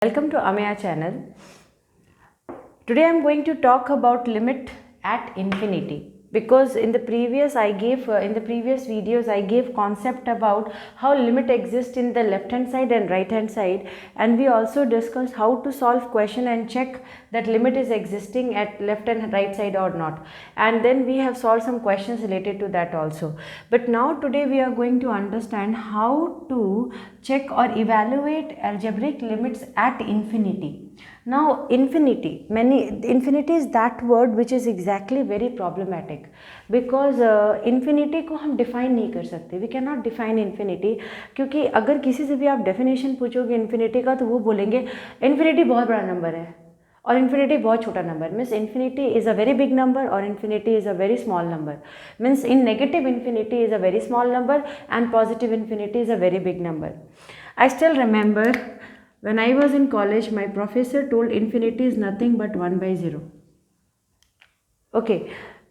Welcome to Amaya channel. Today I am going to talk about limit at infinity, because in the previous videos I gave concept about how limit exists in the left hand side and right hand side, and we also discussed how to solve question and check that limit is existing at left and right side or not, and then we have solved some questions related to that also. But now today we are going to understand how to check or evaluate algebraic limits at infinity. Now infinity is that word which is exactly very problematic, because infinity को हम define नहीं कर सकते. We cannot define infinity, क्योंकि अगर किसी से भी आप definition पूछोगे infinity का तो वो बोलेंगे infinity बहुत बड़ा number है और infinity बहुत छोटा number. Means infinity is a very big number or infinity is a very small number. Means in negative infinity is a very small number and positive infinity is a very big number. I still remember when I was in college, my professor told infinity is nothing but 1/0. Okay,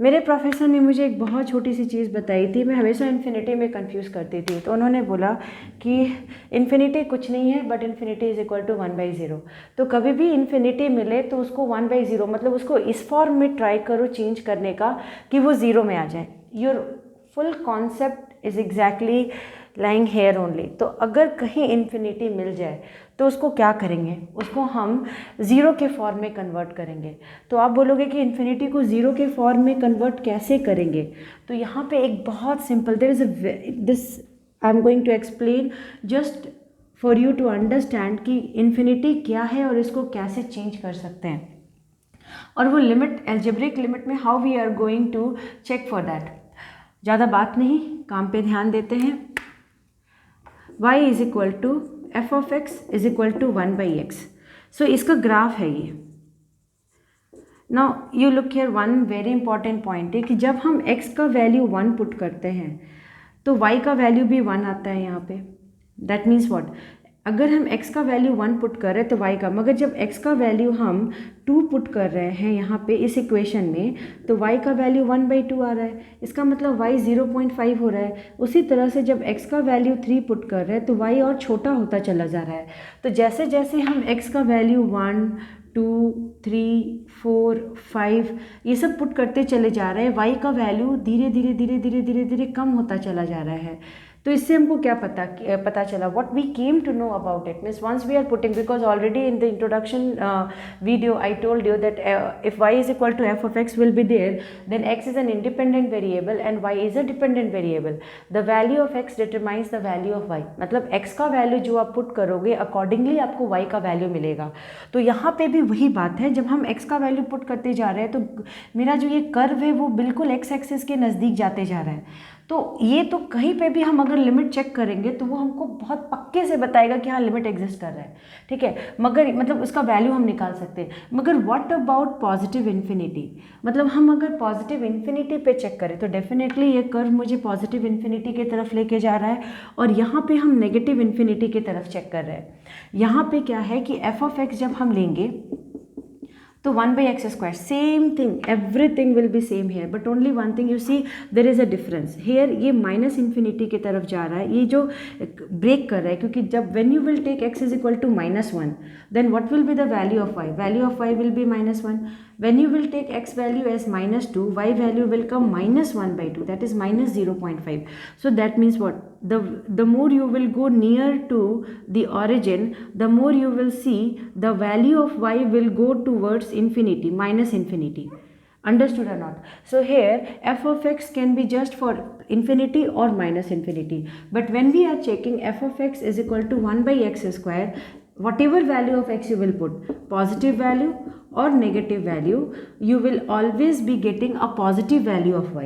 मेरे professor ने मुझे एक बहुत छोटी सी चीज़ बताई थी. मैं हमेशा इन्फिनिटी में कंफ्यूज करती थी. तो उन्होंने बोला कि इन्फिनिटी कुछ नहीं है but infinity is equal to 1/0. तो कभी भी इन्फिनिटी मिले तो उसको 1/0 मतलब उसको इस फॉर्म में ट्राई करो चेंज करने का कि वो ज़ीरो में आ जाए. Your full concept is exactly lying here only. तो अगर कहीं इन्फिनिटी मिल जाए तो उसको क्या करेंगे, उसको हम ज़ीरो के फॉर्म में कन्वर्ट करेंगे. तो आप बोलोगे कि इन्फिनिटी को ज़ीरो के फॉर्म में कन्वर्ट कैसे करेंगे. तो यहाँ पे एक बहुत simple there is this I am going to explain just for you to understand कि इन्फिनिटी क्या है और इसको कैसे चेंज कर सकते हैं. और वो लिमिट अलजेब्रिक लिमिट में how we are going to check for that. ज़्यादा बात नहीं, काम पे ध्यान देते हैं. y is equal to f of x is equal to 1/x. So इसका ग्राफ है ये. Now you look here, one very important point है कि जब हम x का वैल्यू 1 पुट करते हैं तो y का वैल्यू भी 1 आता है यहाँ पे. दैट मीन्स व्हाट, अगर हम x का वैल्यू 1 पुट कर रहे हैं तो y का, मगर जब x का वैल्यू हम 2 पुट कर रहे हैं यहाँ पे इस इक्वेशन में तो y का वैल्यू 1/2 आ रहा है. इसका मतलब y 0.5 हो रहा है. उसी तरह से जब x का वैल्यू 3 पुट कर रहे हैं तो y और छोटा होता चला जा रहा है. तो जैसे जैसे हम x का वैल्यू 1, 2, 3, 4, 5 ये सब पुट करते चले जा रहे हैं, y का वैल्यू धीरे धीरे धीरे धीरे धीरे धीरे कम होता चला जा रहा है. तो इससे हमको क्या पता चला, what we came to know about it. Means once we are putting, because already in the introduction video I told you that if y is equal to f of x will be there, then x is an independent variable and y is a dependent variable. The value of x determines the value of y. मतलब x का value जो आप put करोगे accordingly आपको y का value मिलेगा. तो यहाँ पे भी वही बात है, जब हम x का वैल्यू पुट करते जा रहे हैं तो मेरा जो ये कर्व है वो बिल्कुल x एक्सिस के नज़दीक जाते जा रहा है. तो ये तो कहीं पे भी हम अगर लिमिट चेक करेंगे तो वो हमको बहुत पक्के से बताएगा कि हाँ लिमिट एग्जिस्ट कर रहा है. ठीक है, मगर मतलब उसका वैल्यू हम निकाल सकते हैं. मगर व्हाट अबाउट पॉजिटिव इन्फिनिटी, मतलब हम अगर पॉजिटिव इन्फिनिटी पे चेक करें तो डेफिनेटली ये कर्व मुझे पॉजिटिव इन्फिनिटी की तरफ लेके जा रहा है और यहाँ पे हम नेगेटिव इन्फिनिटी की तरफ चेक कर रहे हैं. यहाँ पे क्या है कि एफ ऑफ एक्स जब हम लेंगे तो 1/x square, same thing, everything will be same here, but only one thing you see there is a difference here. ये माइनस इन्फिनिटी की तरफ जा रहा है, ये जो ब्रेक कर रहा है, क्योंकि जब when you will take x is equal to -1 then what will be the value of y. Value of y will be -1. when you will take x value as -2, y value will come -1/2, that is -0.5. so that means what, the more you will go near to the origin, the more you will see the value of y will go towards infinity, minus infinity. Understood or not? So here f of x can be just for infinity or minus infinity, but when we are checking f of x is equal to 1/x square, whatever value of x you will put, positive value or negative value, you will always be getting a positive value of y.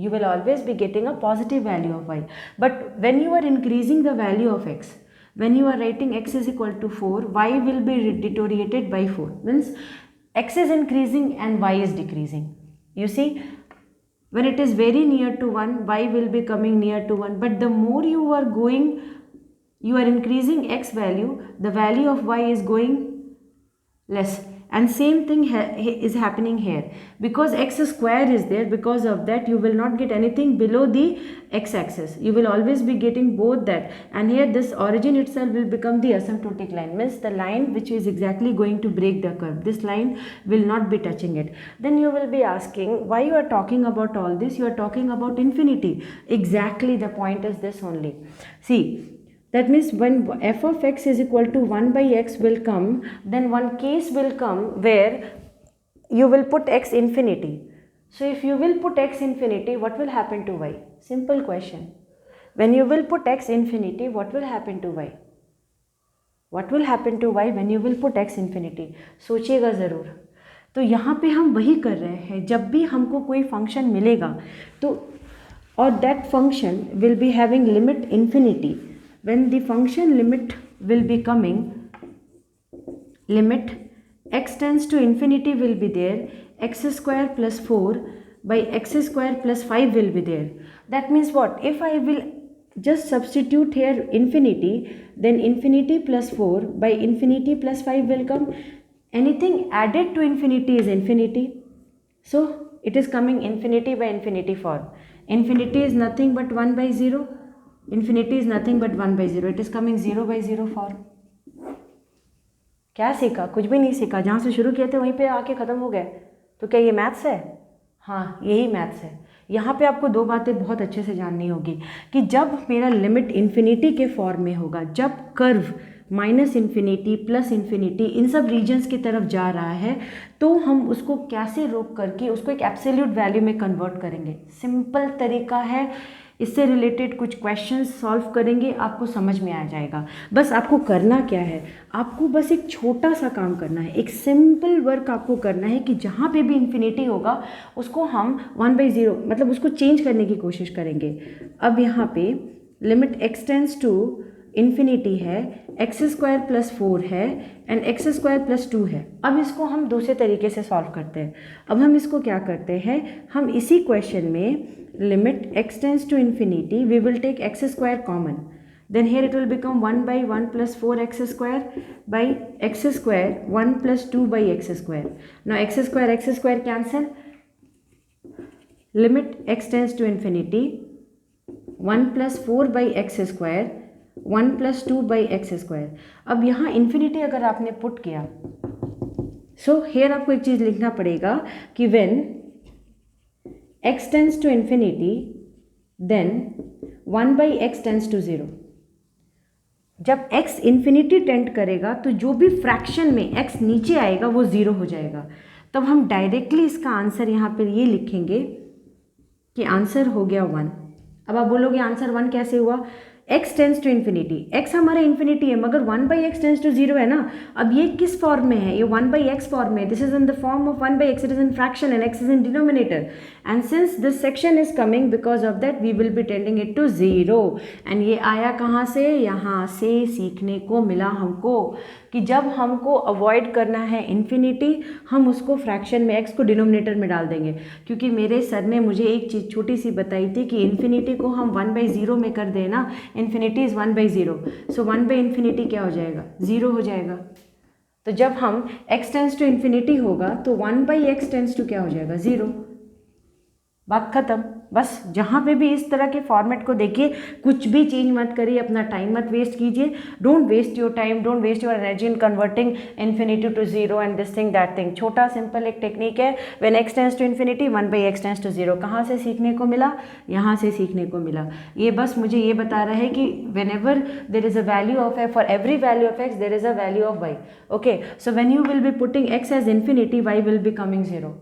You will always be getting a positive value of y. But when you are increasing the value of x, when you are writing x is equal to 4, y will be deteriorated by 4. Means x is increasing and y is decreasing. You see, when it is very near to 1, y will be coming near to 1. But the more you are going, you are increasing x value, the value of y is going less. and same thing is happening here because x square is there. Because of that you will not get anything below the x axis, you will always be getting both that, and here this origin itself will become the asymptotic line, means the line which is exactly going to break the curve. This line will not be touching it. Then you will be asking why you are talking about all this, you are talking about infinity. Exactly, the point is this only. See, that means when f of x is equal to 1 by x will come, then one case will come where you will put x infinity. So if you will put x infinity, what will happen to y? Simple question. When you will put x infinity, what will happen to y? What will happen to y when you will put x infinity? सोचिएगा ज़रूर. तो यहाँ पे हम वही कर रहे हैं, जब भी हमको कोई फंक्शन मिलेगा तो और that function will be having limit infinity. When the function limit will be coming, limit x tends to infinity will be there, x square plus 4 by x square plus 5 will be there. That means what? If I will just substitute here infinity, then infinity plus 4 by infinity plus 5 will come. Anything added to infinity is infinity. So it is coming infinity by infinity form. Infinity is nothing but 1 by 0. Infinity is nothing but 1 by 0. It is coming 0 by 0 form. क्या सीखा? कुछ भी नहीं सीखा. जहाँ से शुरू किए थे वहीं पे आके ख़त्म हो गए. तो क्या ये मैथ्स है? हाँ, यही मैथ्स है. यहाँ पे आपको दो बातें बहुत अच्छे से जाननी होगी कि जब मेरा लिमिट इन्फिनिटी के फॉर्म में होगा, जब curve minus infinity plus infinity इन सब रीजन्स की तरफ जा रहा है, तो हम उसको कैसे रोक करके उसको एक एब्सोल्यूट वैल्यू में कन्वर्ट करेंगे. सिंपल तरीका है. इससे रिलेटेड कुछ क्वेश्चंस सॉल्व करेंगे, आपको समझ में आ जाएगा. बस आपको करना क्या है, आपको बस एक छोटा सा काम करना है, एक सिंपल वर्क आपको करना है कि जहाँ पे भी इन्फिनिटी होगा उसको हम 1 by 0 मतलब उसको चेंज करने की कोशिश करेंगे. अब यहाँ पे limit x tends to infinity है, एक्स स्क्वायर प्लस 4 है एंड एक्स स्क्वायर प्लस 2 है. अब इसको हम दूसरे तरीके से सॉल्व करते हैं. अब हम इसको क्या करते हैं, हम इसी क्वेश्चन में limit x tends to infinity we will take x square common, then here it will become 1 by 1 plus 4x square by x square 1 plus 2 by x square. Now x square cancel. Limit x tends to infinity 1 plus 4 by x square 1 plus 2 by x square. अब यहाँ infinity अगर आपने put किया, so here आपको एक चीज़ लिखना पड़ेगा कि when x tends to infinity then 1 by x tends to 0. जब x इन्फिनिटी टेंड करेगा तो जो भी फ्रैक्शन में x नीचे आएगा वो 0 हो जाएगा. तब हम डायरेक्टली इसका आंसर यहाँ पर ये लिखेंगे कि आंसर हो गया 1. अब आप बोलोगे आंसर 1 कैसे हुआ? x tends to infinity, x हमारा इन्फिनिटी है मगर 1 by x टेंड्स टू 0 है ना. अब ये किस फॉर्म में है? ये 1 by x फॉर्म में. This is in the form of 1 by x, it is in fraction and x is in denominator. And since this section is coming because of that we will be tending it to 0. And ये आया कहाँ से? यहाँ से सीखने को मिला हमको कि जब हमको अवॉइड करना है इन्फिनिटी, हम उसको फ्रैक्शन में x को डिनोमिनेटर में डाल देंगे. क्योंकि मेरे सर ने मुझे एक चीज़ छोटी सी बताई थी कि इन्फिनिटी को हम 1 by 0 में कर देना, infinity is 1 by 0. So 1 by infinity क्या हो जाएगा? 0 हो जाएगा. तो जब हम x टेंड्स टू इन्फिनिटी होगा तो 1 by x टेंड्स टू क्या हो जाएगा? 0. बात खत्म. बस जहाँ पे भी इस तरह के फॉर्मेट को देखिए, कुछ भी चेंज मत करिए, अपना टाइम मत वेस्ट कीजिए. Don't waste your time, don't waste your energy in converting infinity to 0 and this thing that thing. छोटा सिंपल एक टेक्निक है. When x tends to infinity 1 by x tends to 0. कहाँ से सीखने को मिला? यहाँ से सीखने को मिला. ये बस मुझे ये बता रहा है कि whenever there is a value of x, for every value of x there is a value of y. Okay, so when you will be putting x as infinity y will be coming 0.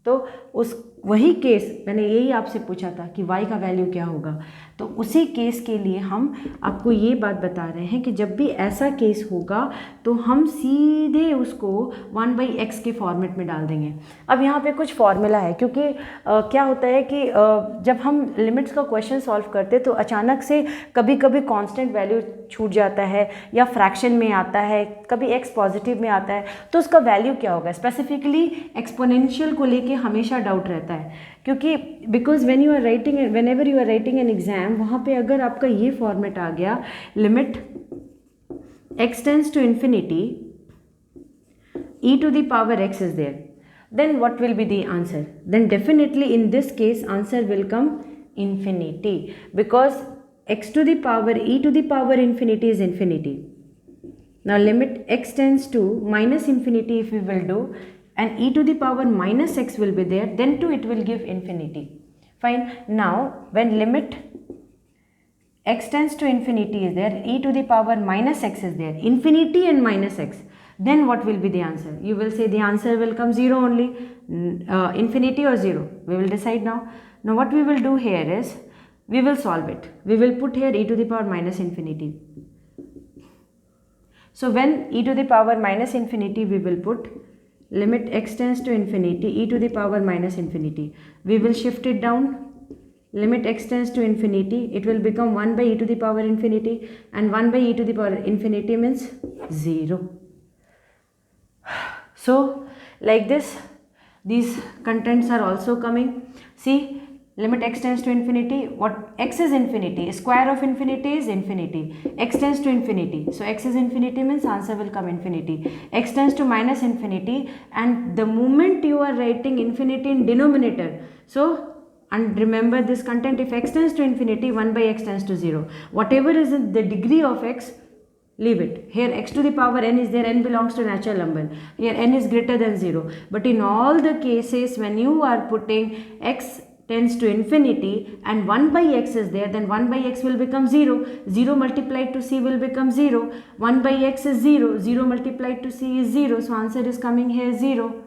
तो उस वही case मैंने यही आपसे पूछा था कि y का वैल्यू क्या होगा. तो उसी केस के लिए हम आपको ये बात बता रहे हैं कि जब भी ऐसा केस होगा तो हम सीधे उसको 1 by x के फॉर्मेट में डाल देंगे. अब यहाँ पे कुछ फॉर्मूला है, क्योंकि क्या होता है कि जब हम लिमिट्स का क्वेश्चन सॉल्व करते हैं तो अचानक से कभी कभी कांस्टेंट वैल्यू छूट जाता है या फ्रैक्शन में आता है, कभी x पॉजिटिव में आता है, तो उसका वैल्यू क्या होगा? स्पेसिफिकली एक्सपोनेंशियल को लेके हमेशा डाउट रहता है, क्योंकि because whenever you are writing an exam, वहाँ पे अगर आपका ये फॉर्मेट आ गया, limit x tends to infinity e to the power x is there, then what will be the answer? Then definitely in this case answer will come infinity, because x to the power e to the power infinity is infinity. Now limit x tends to minus infinity if we will do, and e to the power minus x will be there, then too it will give infinity. Fine. Now when limit x tends to infinity is there, e to the power minus x is there, infinity and minus x, then what will be the answer? You will say the answer will come 0 only, infinity or 0. We will decide now. Now what we will do here is, we will solve it. We will put here e to the power minus infinity. So when e to the power minus infinity, we will put limit x tends to infinity, e to the power minus infinity. We will shift it down. Limit x tends to infinity, it will become 1 by e to the power infinity, and 1 by e to the power infinity means 0. So like this, these contents are also coming. See, limit x tends to infinity, what x is infinity, square of infinity is infinity, x tends to infinity, so x is infinity means answer will come infinity. X tends to minus infinity, and the moment you are writing infinity in denominator, so and remember this content, if x tends to infinity, 1 by x tends to 0. Whatever is in the degree of x, leave it. Here x to the power n is there, n belongs to natural number. Here n is greater than 0. But in all the cases when you are putting x tends to infinity and 1 by x is there, then 1 by x will become 0. 0 multiplied to c will become 0. 1 by x is 0. 0 multiplied to c is 0. So answer is coming here 0.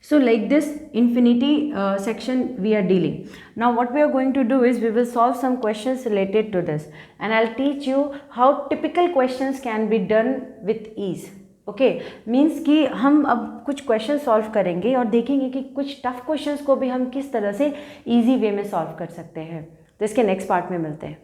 So like this infinity section we are dealing. Now what we are going to do is, we will solve some questions related to this, and I'll teach you how typical questions can be done with ease. Okay, means कि हम अब कुछ question solve करेंगे और देखेंगे कि कुछ tough questions को भी हम किस तरह से इजी वे में सॉल्व कर सकते हैं. तो इसके नेक्स्ट पार्ट में मिलते हैं.